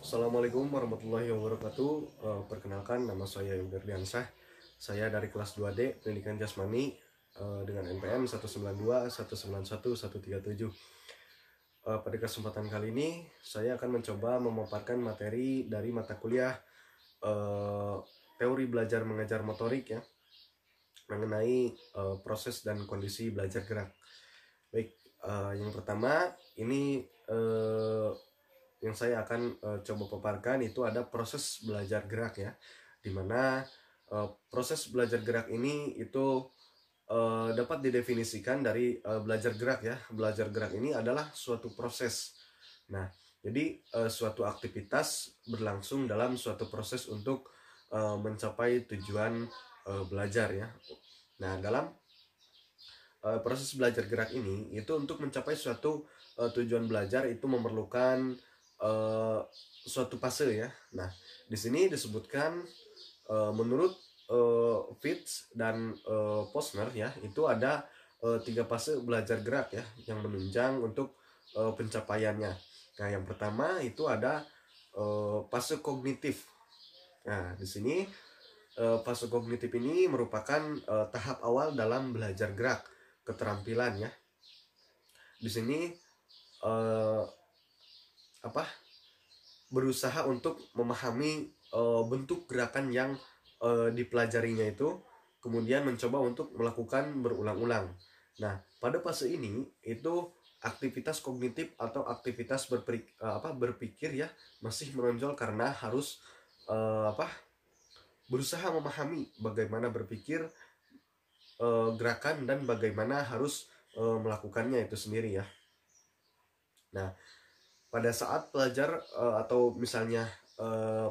Assalamualaikum warahmatullahi wabarakatuh. Perkenalkan, nama saya Yoga Diansah. Saya dari kelas 2D Pendidikan Jasmani dengan NPM 192191137. Pada kesempatan kali ini saya akan mencoba memaparkan materi dari mata kuliah teori belajar mengajar motorik ya, mengenai proses dan kondisi belajar gerak. Baik, yang pertama ini yang saya akan coba paparkan itu ada proses belajar gerak ya, dimana proses belajar gerak ini itu dapat didefinisikan dari belajar gerak ya. Belajar gerak ini adalah suatu proses. Nah, jadi suatu aktivitas berlangsung dalam suatu proses untuk mencapai tujuan belajar ya. Nah, dalam proses belajar gerak ini itu untuk mencapai suatu tujuan belajar itu memerlukan suatu fase ya. Nah, di sini disebutkan menurut Fitz dan Posner ya, itu ada 3 fase belajar gerak ya yang menunjang untuk pencapaiannya. Nah, yang pertama itu ada fase kognitif. Nah, di sini fase kognitif ini merupakan tahap awal dalam belajar gerak, keterampilan ya. Di sini berusaha untuk memahami bentuk gerakan yang dipelajarinya itu, kemudian mencoba untuk melakukan berulang-ulang. Nah, pada fase ini itu aktivitas kognitif atau aktivitas berpikir ya masih menonjol karena harus berusaha memahami bagaimana berpikir gerakan dan bagaimana harus melakukannya itu sendiri ya. Nah, pada saat pelajar atau misalnya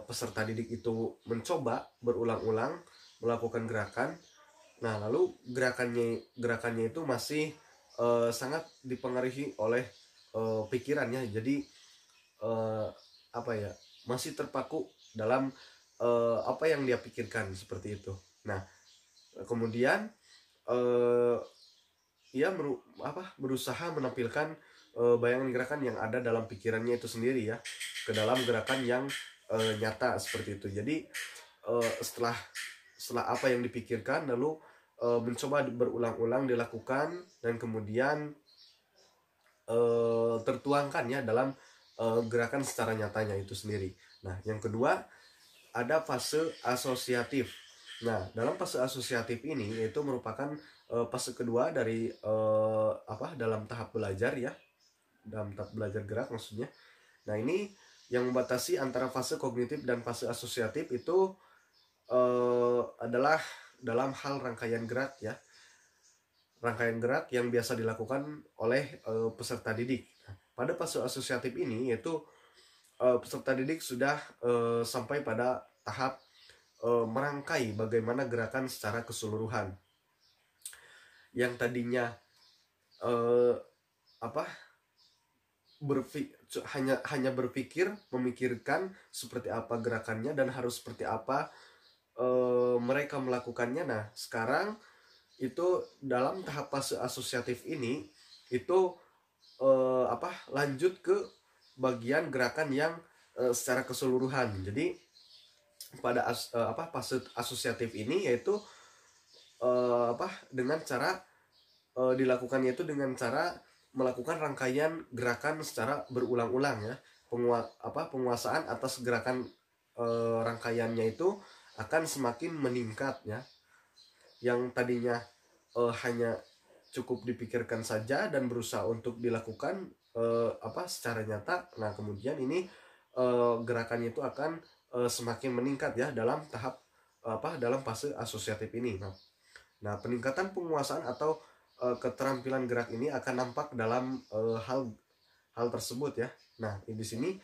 peserta didik itu mencoba berulang-ulang melakukan gerakan, nah lalu gerakannya itu masih sangat dipengaruhi oleh pikirannya, jadi masih terpaku dalam apa yang dia pikirkan seperti itu. Nah, kemudian ia berusaha menampilkan bayangan gerakan yang ada dalam pikirannya itu sendiri ya ke dalam gerakan yang nyata seperti itu. Jadi setelah apa yang dipikirkan lalu mencoba berulang-ulang dilakukan dan kemudian tertuangkan ya dalam gerakan secara nyatanya itu sendiri. Nah, yang kedua ada fase asosiatif. Nah, dalam fase asosiatif ini itu merupakan fase kedua dari dalam tahap belajar ya, dalam tahap belajar gerak maksudnya. Nah, ini yang membatasi antara fase kognitif dan fase asosiatif itu adalah dalam hal rangkaian gerak ya, rangkaian gerak yang biasa dilakukan oleh peserta didik. Nah, pada fase asosiatif ini yaitu peserta didik sudah sampai pada tahap merangkai bagaimana gerakan secara keseluruhan. Yang tadinya hanya berpikir, memikirkan seperti apa gerakannya dan harus seperti apa mereka melakukannya. Nah, sekarang itu dalam tahap fase asosiatif ini itu lanjut ke bagian gerakan yang secara keseluruhan. Jadi pada fase asosiatif ini yaitu dengan cara dilakukannya itu dengan cara melakukan rangkaian gerakan secara berulang-ulang ya. Penguasaan atas gerakan rangkaiannya itu akan semakin meningkat ya. Yang tadinya hanya cukup dipikirkan saja dan berusaha untuk dilakukan secara nyata. Nah, kemudian ini gerakannya itu akan semakin meningkat ya dalam tahap dalam fase asosiatif ini. Nah, peningkatan penguasaan atau keterampilan gerak ini akan nampak dalam hal tersebut ya. Nah, di sini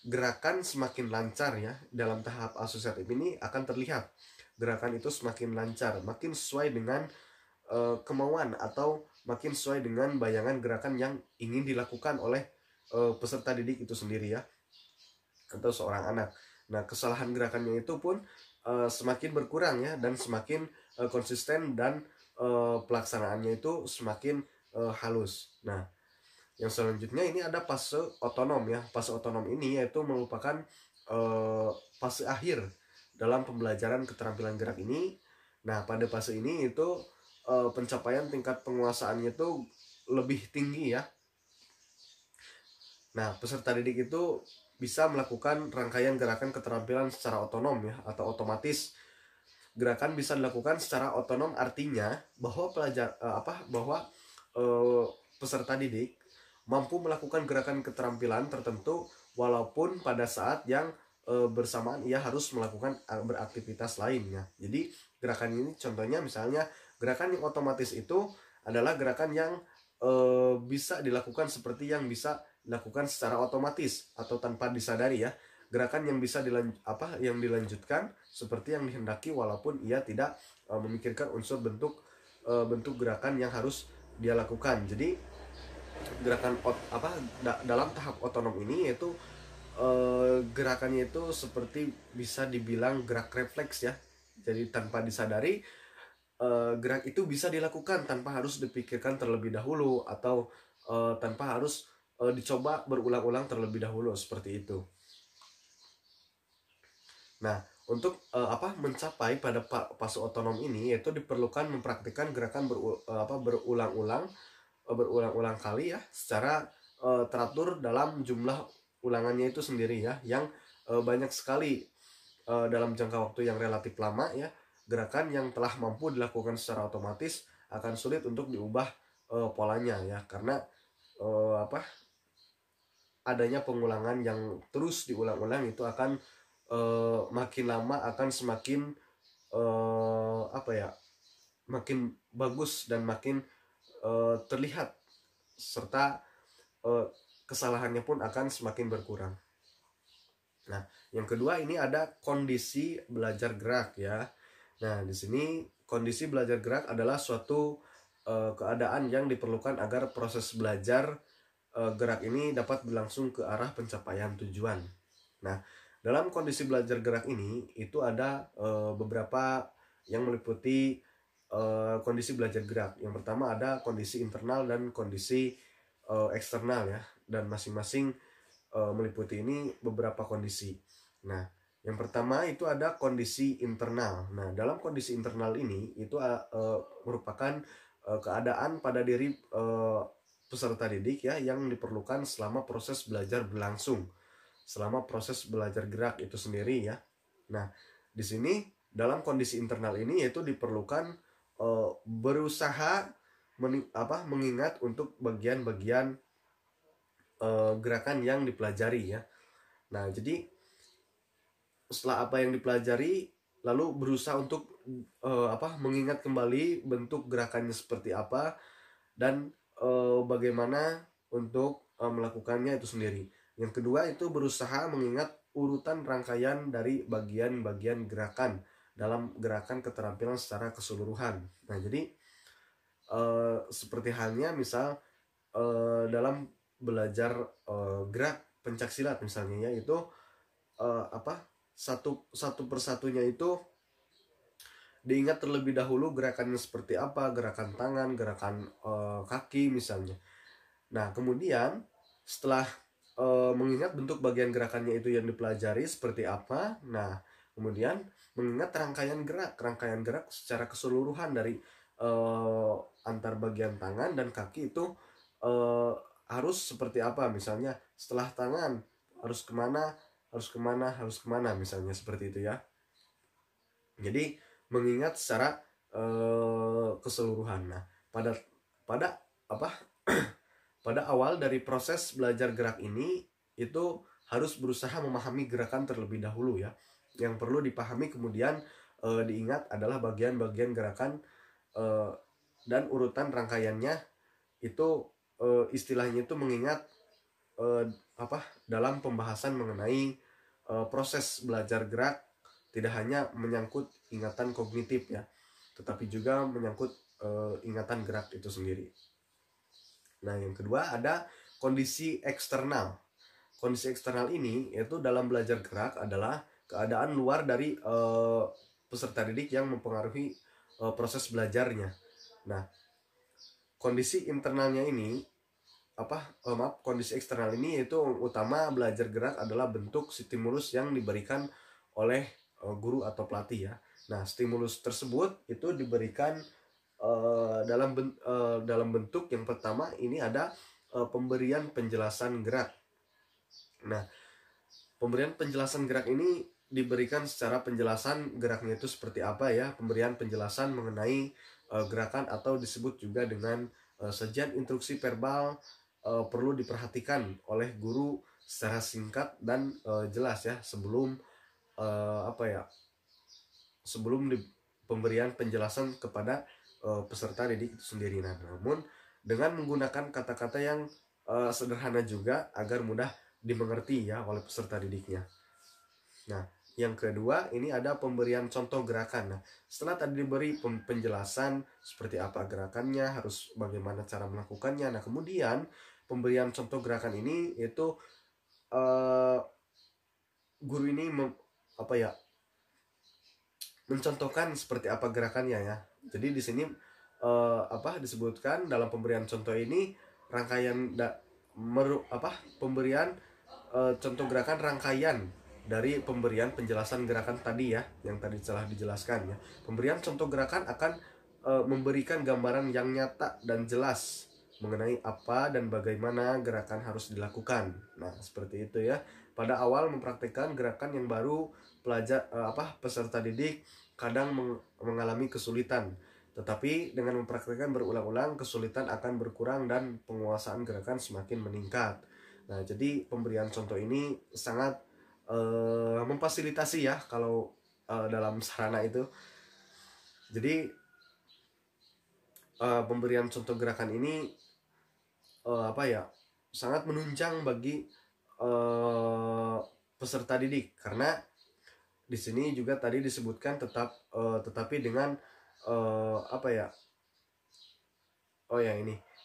gerakan semakin lancar ya dalam tahap asosiatif ini akan terlihat gerakan itu semakin lancar, makin sesuai dengan kemauan atau makin sesuai dengan bayangan gerakan yang ingin dilakukan oleh peserta didik itu sendiri ya, atau seorang anak. Nah, kesalahan gerakannya itu pun semakin berkurang ya dan semakin konsisten dan pelaksanaannya itu semakin halus. Nah, Yang selanjutnya ini ada fase otonom ya. Fase otonom ini yaitu merupakan fase akhir dalam pembelajaran keterampilan gerak ini. Nah, pada fase ini itu pencapaian tingkat penguasaannya itu lebih tinggi ya. Nah, peserta didik itu bisa melakukan rangkaian gerakan keterampilan secara otonom ya, atau otomatis. Gerakan bisa dilakukan secara otonom artinya bahwa peserta didik mampu melakukan gerakan keterampilan tertentu walaupun pada saat yang bersamaan ia harus melakukan beraktivitas lainnya. Jadi gerakan ini contohnya misalnya gerakan yang otomatis itu adalah gerakan yang bisa dilakukan seperti yang bisa dilakukan secara otomatis atau tanpa disadari ya. Gerakan yang bisa dilanjutkan seperti yang dihendaki walaupun ia tidak memikirkan unsur bentuk gerakan yang harus dia lakukan. Jadi gerakan dalam tahap otonom ini yaitu gerakannya itu seperti bisa dibilang gerak refleks ya. Jadi tanpa disadari gerak itu bisa dilakukan tanpa harus dipikirkan terlebih dahulu atau tanpa harus dicoba berulang-ulang terlebih dahulu seperti itu. Nah, untuk mencapai pada fase otonom ini yaitu diperlukan mempraktikkan gerakan berulang-ulang kali ya secara teratur dalam jumlah ulangannya itu sendiri ya, yang banyak sekali dalam jangka waktu yang relatif lama ya. Gerakan yang telah mampu dilakukan secara otomatis akan sulit untuk diubah polanya ya, karena adanya pengulangan yang terus diulang-ulang itu akan makin lama akan semakin makin bagus dan makin terlihat, serta kesalahannya pun akan semakin berkurang. Nah, yang kedua ini ada kondisi belajar gerak ya. Nah, di sini kondisi belajar gerak adalah suatu keadaan yang diperlukan agar proses belajar gerak ini dapat berlangsung ke arah pencapaian tujuan. Nah, dalam kondisi belajar gerak ini itu ada beberapa yang meliputi kondisi belajar gerak. Yang pertama ada kondisi internal dan kondisi eksternal ya, dan masing-masing meliputi ini beberapa kondisi. Nah, yang pertama itu ada kondisi internal. Nah, dalam kondisi internal ini itu merupakan keadaan pada diri peserta didik ya yang diperlukan selama proses belajar berlangsung, selama proses belajar gerak itu sendiri ya. Nah, di sini dalam kondisi internal ini yaitu diperlukan berusaha mengingat untuk bagian-bagian gerakan yang dipelajari ya. Nah, jadi setelah apa yang dipelajari lalu berusaha untuk mengingat kembali bentuk gerakannya seperti apa dan bagaimana untuk melakukannya itu sendiri. Yang kedua itu berusaha mengingat urutan rangkaian dari bagian-bagian gerakan dalam gerakan keterampilan secara keseluruhan. Nah, jadi seperti halnya misal dalam belajar gerak pencaksilat misalnya ya, itu satu persatunya itu diingat terlebih dahulu gerakannya seperti apa, gerakan tangan, gerakan kaki misalnya. Nah, kemudian setelah mengingat bentuk bagian gerakannya itu yang dipelajari seperti apa, nah kemudian mengingat rangkaian gerak secara keseluruhan dari antar bagian tangan dan kaki itu harus seperti apa. Misalnya setelah tangan harus kemana misalnya seperti itu ya. Jadi mengingat secara keseluruhan. Nah, pada pada awal dari proses belajar gerak ini itu harus berusaha memahami gerakan terlebih dahulu ya. Yang perlu dipahami kemudian diingat adalah bagian-bagian gerakan dan urutan rangkaiannya itu istilahnya itu mengingat dalam pembahasan mengenai proses belajar gerak tidak hanya menyangkut ingatan kognitif ya, tetapi juga menyangkut ingatan gerak itu sendiri. Nah, yang kedua ada kondisi eksternal. Kondisi eksternal ini yaitu dalam belajar gerak adalah keadaan luar dari peserta didik yang mempengaruhi proses belajarnya. Nah, kondisi internalnya ini kondisi eksternal ini, yaitu utama belajar gerak adalah bentuk stimulus yang diberikan oleh guru atau pelatih ya. Nah, stimulus tersebut itu diberikan dalam bentuk yang pertama ini ada pemberian penjelasan gerak. Nah, pemberian penjelasan gerak ini diberikan secara penjelasan geraknya itu seperti apa ya, pemberian penjelasan mengenai gerakan atau disebut juga dengan sajian instruksi verbal perlu diperhatikan oleh guru secara singkat dan jelas ya sebelum pemberian penjelasan kepada peserta didik itu sendiri. Nah, namun dengan menggunakan kata-kata yang sederhana juga agar mudah dimengerti ya oleh peserta didiknya. Nah, yang kedua ini ada pemberian contoh gerakan. Nah, setelah tadi diberi penjelasan seperti apa gerakannya, harus bagaimana cara melakukannya. Nah, kemudian pemberian contoh gerakan ini itu guru ini mencontohkan seperti apa gerakannya ya. Jadi di sini disebutkan dalam pemberian contoh ini rangkaian pemberian contoh gerakan rangkaian dari pemberian penjelasan gerakan tadi ya, yang tadi telah dijelaskan ya. Pemberian contoh gerakan akan memberikan gambaran yang nyata dan jelas mengenai apa dan bagaimana gerakan harus dilakukan. Nah, seperti itu ya. Pada awal mempraktikkan gerakan yang baru, peserta didik kadang mengalami kesulitan. Tetapi dengan mempraktikkan berulang-ulang, kesulitan akan berkurang dan penguasaan gerakan semakin meningkat. Nah, jadi pemberian contoh ini sangat memfasilitasi ya kalau dalam sarana itu. Jadi pemberian contoh gerakan ini sangat menunjang bagi peserta didik, karena di sini juga tadi disebutkan tetapi dengan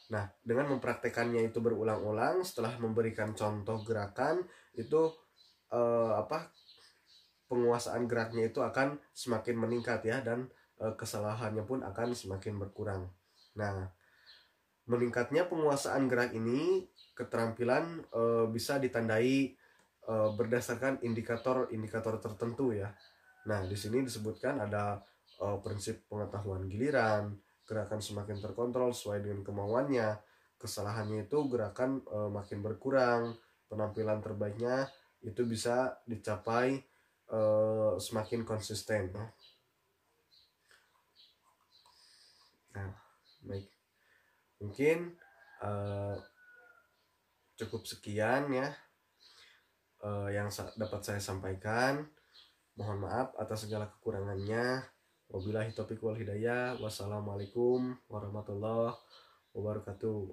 Nah, dengan mempraktekannya itu berulang-ulang setelah memberikan contoh gerakan itu penguasaan geraknya itu akan semakin meningkat ya, dan kesalahannya pun akan semakin berkurang. Nah, meningkatnya penguasaan gerak ini keterampilan bisa ditandai berdasarkan indikator tertentu ya. Nah, di sini disebutkan ada prinsip pengetahuan giliran, gerakan semakin terkontrol sesuai dengan kemauannya, kesalahannya itu gerakan makin berkurang, penampilan terbaiknya itu bisa dicapai semakin konsisten. Nah, baik. Mungkin cukup sekian ya yang dapat saya sampaikan. Mohon maaf atas segala kekurangannya. Wabillahi taufiq wal hidayah. Wassalamualaikum warahmatullahi wabarakatuh.